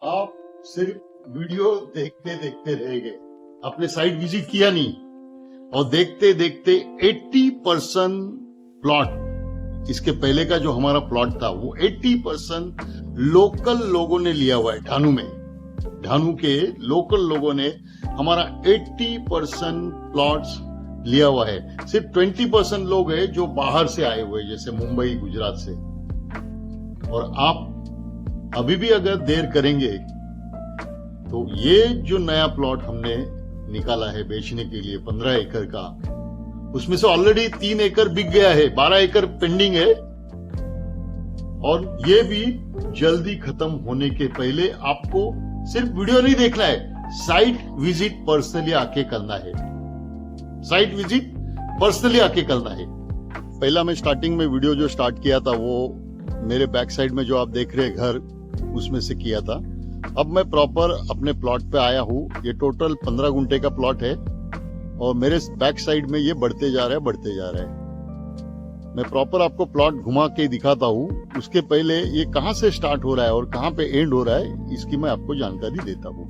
आप सिर्फ वीडियो देखते देखते रह गए, आपने साइट विजिट किया नहीं, और देखते देखते 80% प्लॉट, इसके पहले का जो हमारा प्लॉट था वो 80% लोकल लोगों ने लिया हुआ है। ढानू के लोकल लोगों ने हमारा 80% प्लॉट्स लिया हुआ है। सिर्फ 20% लोग हैं जो बाहर से आए हुए, जैसे मुंबई, गुजरात से। और आप अभी भी अगर देर करेंगे तो ये जो नया प्लॉट हमने निकाला है बेचने के लिए 15 एकड़ का, उसमें से ऑलरेडी 3 एकड़ बिक गया है, 12 एकड़ पेंडिंग है। और ये भी जल्दी खत्म होने के पहले आपको सिर्फ वीडियो नहीं देखना है, साइट विजिट पर्सनली आके करना है। साइट विजिट पर्सनली आके करना है। पहला मैं स्टार्टिंग में वीडियो जो स्टार्ट किया था वो मेरे बैक साइड में जो आप देख रहे हैं घर, उसमें से किया था। अब मैं प्रॉपर अपने प्लॉट पे आया हूँ। ये टोटल 15 गुंठे का प्लॉट है और मेरे बैक साइड में ये बढ़ते जा रहा है। मैं प्रॉपर आपको प्लॉट घुमा के दिखाता हूँ। उसके पहले ये कहाँ से स्टार्ट हो रहा है और कहाँ पे एंड हो रहा है, इसकी मैं आपको जानकारी देता हूँ।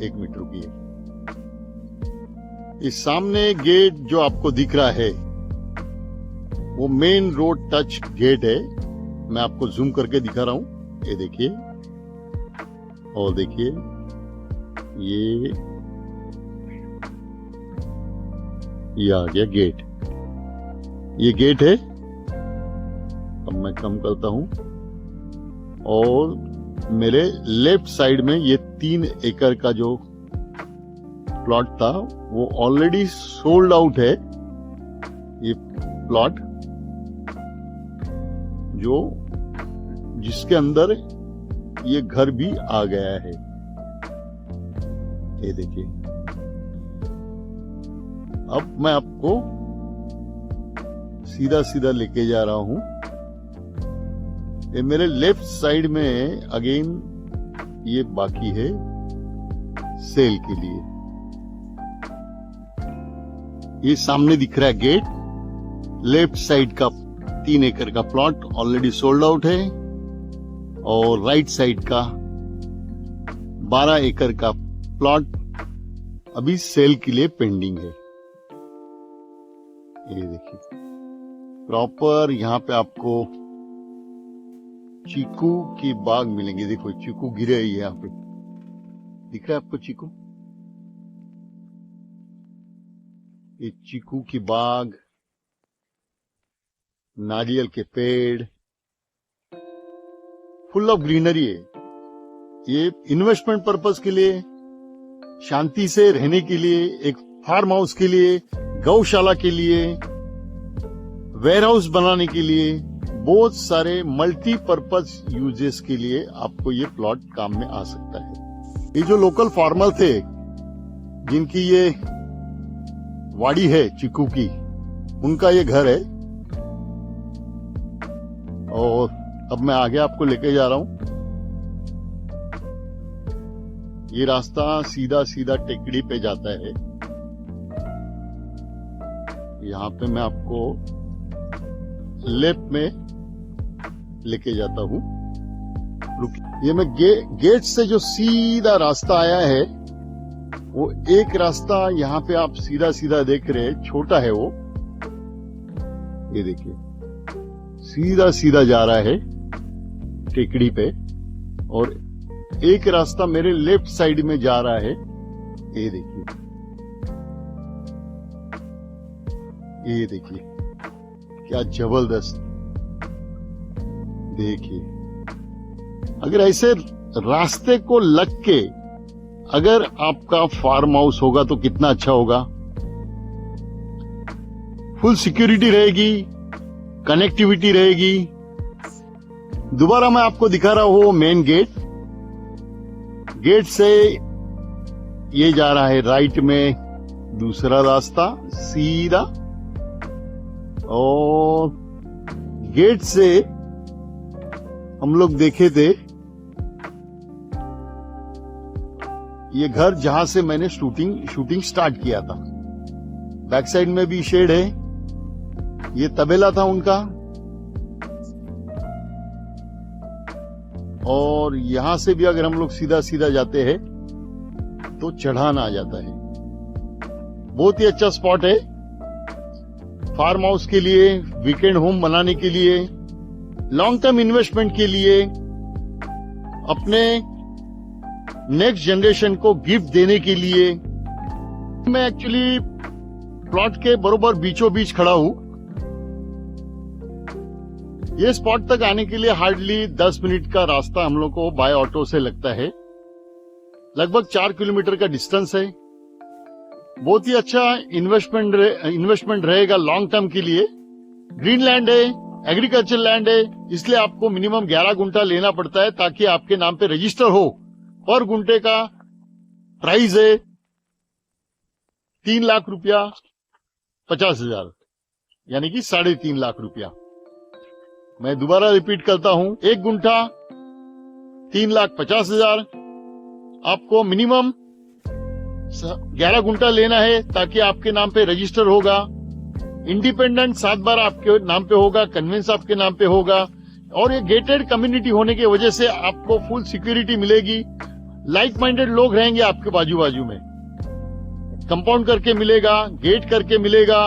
1 मिनट रुकिए। इस सामने गेट जो आपको दिख रहा है वो मेन रोड टच गेट है। मैं आपको जूम करके दिखा रहा हूँ, ये देखिए। और देखिए ये आ गया गेट। ये गेट है। अब मैं कम करता हूं। और मेरे लेफ्ट साइड में ये 3 एकड़ का जो प्लॉट था वो ऑलरेडी सोल्ड आउट है। ये प्लॉट जो जिसके अंदर ये घर भी आ गया है, ये देखिए। अब मैं आपको सीधा सीधा लेके जा रहा हूं। ये मेरे लेफ्ट साइड में अगेन ये बाकी है सेल के लिए। ये सामने दिख रहा है गेट। लेफ्ट साइड का 3 एकड़ का प्लॉट ऑलरेडी सोल्ड आउट है और राइट साइड का 12 एकड़ का प्लॉट अभी सेल के लिए पेंडिंग है। ये देखिए प्रॉपर यहाँ पे आपको चीकू की बाग मिलेंगे। देखो चीकू गिरे है यहाँ पे, दिख रहा है आपको चीकू? ये चीकू की बाग, नारियल के पेड़, फुल ऑफ ग्रीनरी है। ये इन्वेस्टमेंट पर्पस के लिए, शांति से रहने के लिए, एक फार्म हाउस के लिए, गौशाला के लिए, वेयर हाउस बनाने के लिए, बहुत सारे मल्टीपर्पज यूजेस के लिए आपको ये प्लॉट काम में आ सकता है। ये जो लोकल फार्मर थे जिनकी ये वाड़ी है चीकू की, उनका ये घर है। और अब मैं आगे आपको लेके जा रहा हूं। ये रास्ता सीधा सीधा टेकड़ी पे जाता है। यहां पे मैं आपको लेफ्ट में लेके जाता हूं। ये मैं गेट से जो सीधा रास्ता आया है वो एक रास्ता यहाँ पे आप सीधा सीधा देख रहे हैं, छोटा है वो। ये देखिए सीधा सीधा जा रहा है टेकड़ी पे, और एक रास्ता मेरे लेफ्ट साइड में जा रहा है। ये देखिए, ये देखिए क्या जबरदस्त। देखिए अगर ऐसे रास्ते को लग के अगर आपका फार्म हाउस होगा तो कितना अच्छा होगा। फुल सिक्योरिटी रहेगी, कनेक्टिविटी रहेगी। दोबारा मैं आपको दिखा रहा हूं मेन गेट। गेट से ये जा रहा है राइट में दूसरा रास्ता सीधा, और गेट से हम लोग देखे थे ये घर जहां से मैंने शूटिंग स्टार्ट किया था। बैक साइड में भी शेड है। ये तबेला था उनका, और यहां से भी अगर हम लोग सीधा सीधा जाते हैं तो चढ़ान आ जाता है। बहुत ही अच्छा स्पॉट है फार्म हाउस के लिए, वीकेंड होम बनाने के लिए, लॉन्ग टर्म इन्वेस्टमेंट के लिए, अपने नेक्स्ट जनरेशन को गिफ्ट देने के लिए। मैं एक्चुअली प्लॉट के बरोबर बीचों बीच खड़ा हूं। ये स्पॉट तक आने के लिए हार्डली 10 मिनट का रास्ता हम लोग को बाय ऑटो से लगता है। लगभग 4 किलोमीटर का डिस्टेंस है। बहुत ही अच्छा इन्वेस्टमेंट रहेगा लॉन्ग टर्म के लिए। ग्रीन लैंड है, एग्रीकल्चर लैंड है, इसलिए आपको मिनिमम 11 गुंठा लेना पड़ता है ताकि आपके नाम पे रजिस्टर हो। पर गुंठे का प्राइस है 3 लाख रुपया 50,000, यानी कि 3.5 लाख रुपया। मैं दोबारा रिपीट करता हूं, 1 गुंठा 3,50,000। आपको मिनिमम 11 गुंठा लेना है ताकि आपके नाम पे रजिस्टर होगा। इंडिपेंडेंट 7 बार आपके नाम पे होगा, कन्वेंस आपके नाम पे होगा, और ये गेटेड कम्युनिटी होने की वजह से आपको फुल सिक्योरिटी मिलेगी। लाइक माइंडेड लोग रहेंगे आपके बाजू बाजू में। कंपाउंड करके मिलेगा, गेट करके मिलेगा,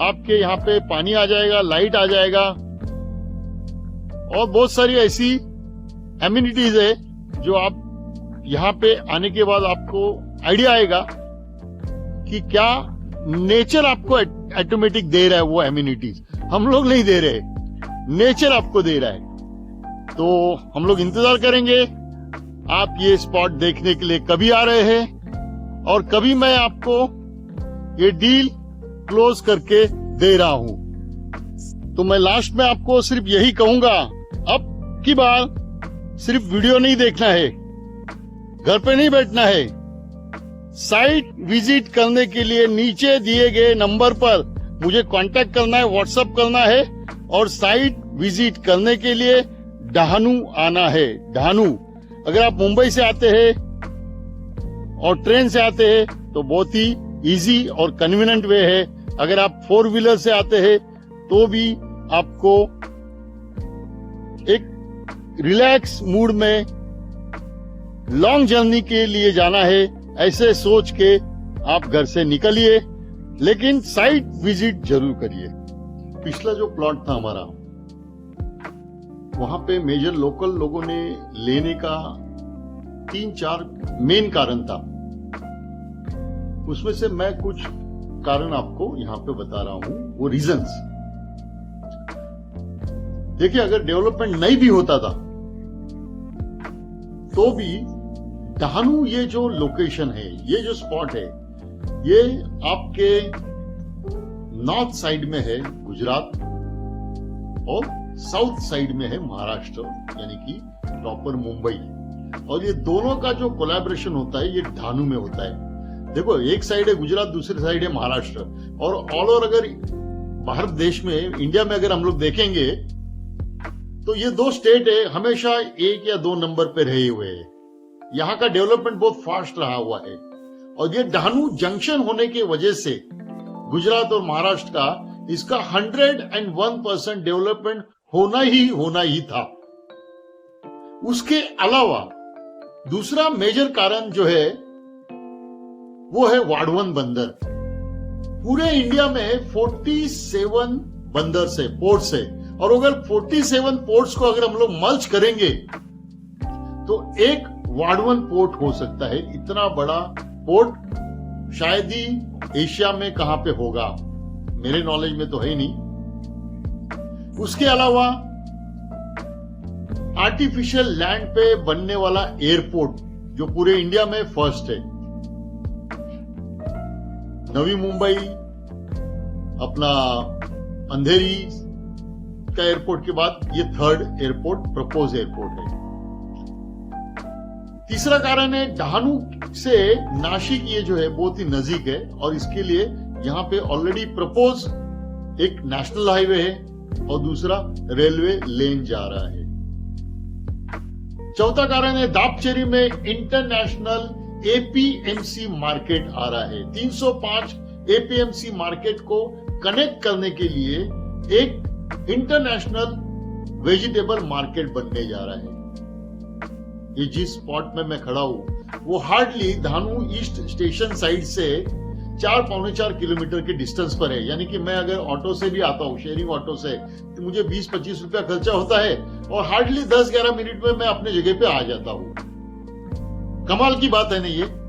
आपके यहाँ पे पानी आ जाएगा, लाइट आ जाएगा, और बहुत सारी ऐसी एमिनिटीज है जो आप यहाँ पे आने के बाद आपको आइडिया आएगा कि क्या नेचर आपको ऑटोमेटिक दे रहा है। वो एमिनिटीज हम लोग नहीं दे रहे, नेचर आपको दे रहा है। तो हम लोग इंतजार करेंगे आप ये स्पॉट देखने के लिए कभी आ रहे हैं और कभी मैं आपको ये डील क्लोज करके दे रहा हूं। तो मैं लास्ट में आपको सिर्फ यही कहूंगा, अब की बार सिर्फ वीडियो नहीं देखना है, घर पे नहीं बैठना है। साइट विजिट करने के लिए नीचे दिए गए नंबर पर मुझे कांटेक्ट करना है, व्हाट्सएप करना है, और साइट विजिट करने के लिए डहानू आना है। डहानू, अगर आप मुंबई से आते हैं और ट्रेन से आते हैं तो बहुत ही इजी और कन्वीनियंट वे है। अगर आप 4 व्हीलर से आते हैं तो भी आपको एक रिलैक्स मूड में लॉन्ग जर्नी के लिए जाना है, ऐसे सोच के आप घर से निकलिए, लेकिन साइट विजिट जरूर करिए। पिछला जो प्लॉट था हमारा, वहां पे मेजर लोकल लोगों ने लेने का 3-4 मेन कारण था। उसमें से मैं कुछ कारण आपको यहां पे बता रहा हूं, वो रीजंस। देखिए, अगर डेवलपमेंट नहीं भी होता था तो भी डहानू ये जो लोकेशन है, ये जो स्पॉट है, ये आपके नॉर्थ साइड में है गुजरात और साउथ साइड में है महाराष्ट्र, यानी कि प्रॉपर मुंबई। और ये दोनों का जो कोलैबोरेशन होता है ये डहानू में होता है। देखो, एक साइड है गुजरात, दूसरी साइड है महाराष्ट्र, और ऑल ओवर अगर भारत देश में, इंडिया में अगर हम लोग देखेंगे तो ये 2 स्टेट है हमेशा 1 या 2 नंबर पे रहे हुए हैं। यहाँ का डेवलपमेंट बहुत फास्ट रहा हुआ है, और ये डहानू जंक्शन होने की वजह से गुजरात और महाराष्ट्र का इसका 101% डेवलपमेंट होना ही था। उसके अलावा दूसरा मेजर कारण जो है वो है वाडवन बंदर। पूरे इंडिया में 47 बंदर से, पोर्ट्स है, और अगर 47 पोर्ट्स को अगर हम लोग मर्ज करेंगे तो एक वाडवन पोर्ट हो सकता है। इतना बड़ा पोर्ट शायद ही एशिया में कहां पे होगा, मेरे नॉलेज में तो है ही नहीं। उसके अलावा आर्टिफिशियल लैंड पे बनने वाला एयरपोर्ट जो पूरे इंडिया में फर्स्ट है। नवी मुंबई, अपना अंधेरी का एयरपोर्ट के बाद ये 3rd एयरपोर्ट, प्रपोज एयरपोर्ट है। तीसरा कारण है डहानू से नासिक, ये जो है बहुत ही नजदीक है, और इसके लिए यहाँ पे ऑलरेडी प्रपोज एक नेशनल हाईवे है और दूसरा रेलवे लेन जा रहा है। चौथा कारण है दापचेरी में इंटरनेशनल एपीएमसी मार्केट आ रहा है। 305 एपीएमसी मार्केट को कनेक्ट करने के लिए एक इंटरनेशनल वेजिटेबल मार्केट बनने जा रहा है। ये जिस स्पॉट में मैं खड़ा हूं वो hardly Dahanu east station side से 4-4.25 किलोमीटर के डिस्टेंस पर है। यानी कि मैं अगर ऑटो से भी आता हूँ, शेयरिंग ऑटो से, तो मुझे 20-25 रुपया खर्चा होता है और हार्डली 10-11 मिनट में मैं अपने जगह पे आ जाता हूँ। कमाल की बात है ना ये।